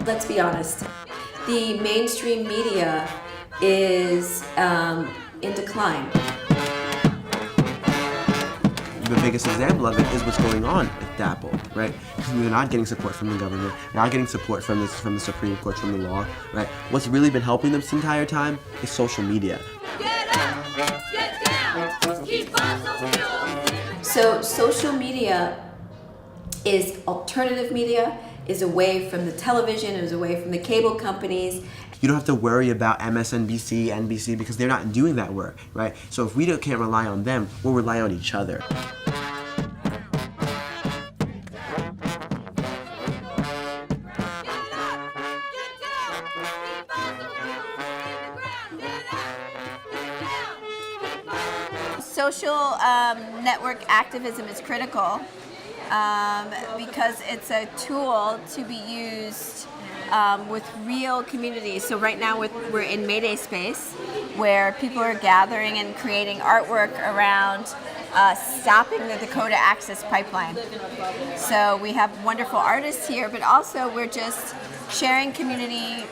Let's be honest, the mainstream media is in decline. The biggest example of it is what's going on with Apple, right? Because they're not getting support from the government, they're not getting support from the Supreme Court, from the law, right? What's really been helping them this entire time is social media. Get up, get down, keep fossil fuels. So social media is alternative media, is away from the television, is away from the cable companies. You don't have to worry about MSNBC, NBC, because they're not doing that work, right? So if we can't rely on them, we'll rely on each other. Social network activism is critical because it's a tool to be used with real communities. So right now we're in Mayday space, where people are gathering and creating artwork around stopping the Dakota Access Pipeline. So we have wonderful artists here, but also we're just sharing community,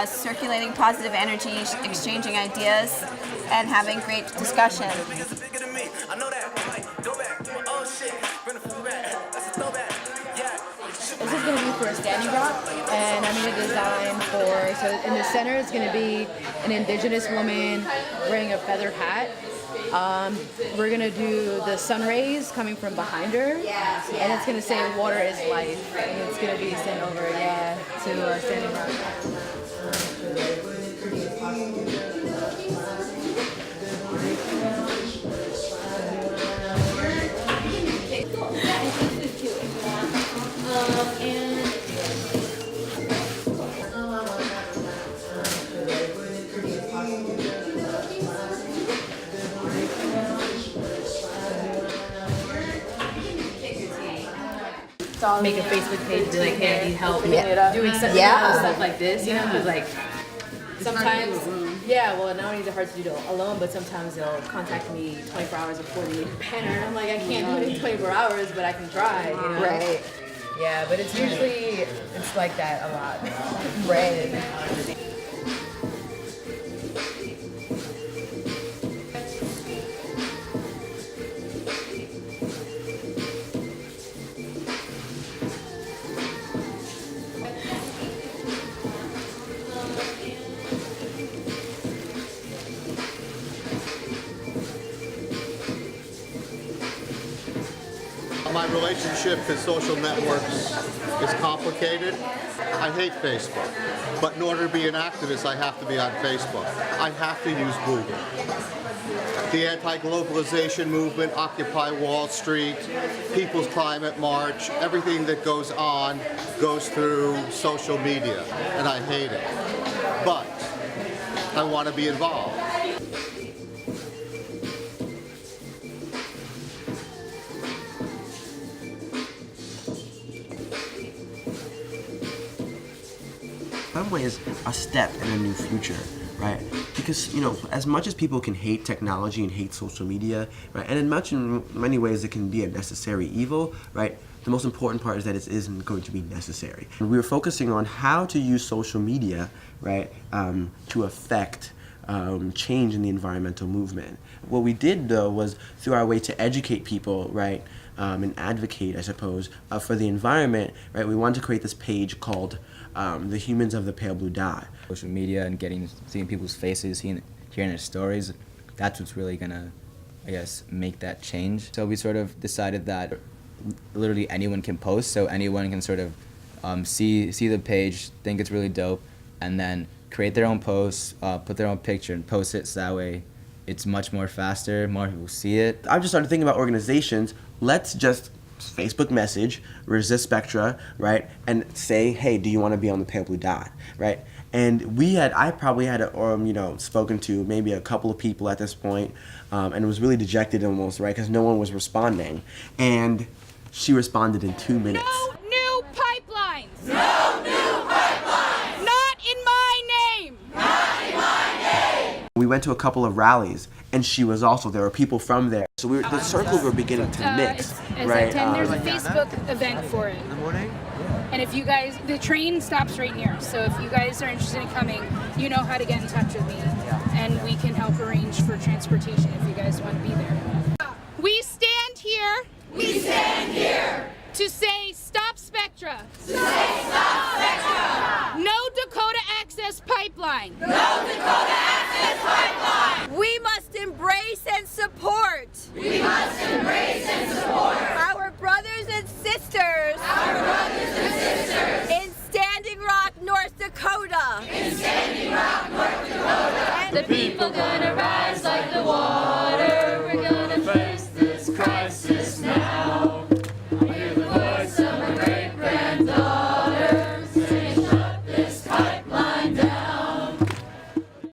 circulating positive energy, exchanging ideas, and having great discussion. This is going to be for a standing rock, and I made a design for, so in the center is going to be an indigenous woman wearing a feather hat. We're going to do the sun rays coming from behind her, and it's going to say water is life, and it's going to be sent over, to a standing rock. Make a Facebook page, be like, hey, I need help doing stuff like this, you know, because like sometimes, well, not only is it hard to do it alone, but sometimes they'll contact me 24 hours before the banner, and I'm like, I can't do it in 24 hours, but I can try, you know? Right. Yeah, but it's usually, it's like that a lot. Right. My relationship to social networks is complicated. I hate Facebook, but in order to be an activist, I have to be on Facebook. I have to use Google. The anti-globalization movement, Occupy Wall Street, People's Climate March, everything that goes on goes through social media, and I hate it. But I want to be involved. In some ways, a step in a new future, right? Because, you know, as much as people can hate technology and hate social media, right, and in many ways it can be a necessary evil, right, the most important part is that it isn't going to be necessary. And we were focusing on how to use social media, right, to affect change in the environmental movement. What we did, though, was through our way to educate people, right, and advocate, I suppose, for the environment, right, we wanted to create this page called The Humans of the Pale Blue Dot. Social media and seeing people's faces, hearing their stories, that's what's really gonna, I guess, make that change. So we sort of decided that literally anyone can post, so anyone can sort of see the page, think it's really dope, and then create their own posts, put their own picture and post it, so that way it's much more faster, more people see it. I just started thinking about organizations. Let's just Facebook message Resist Spectra, right, and say, hey, do you want to be on the Pale Blue Dot, right? And I probably had spoken to maybe a couple of people at this point, and was really dejected almost, right, because no one was responding. And she responded in 2 minutes. No new pipelines! No new pipelines! Not in my name! Not in my name! We went to a couple of rallies, and she was also there. Were people from there, so the circles were beginning to mix, It's right? at 10. There's a Facebook event for it. in the morning. And if you guys, the train stops right here. So if you guys are interested in coming, you know how to get in touch with me. And we can help arrange for transportation if you guys want to be there.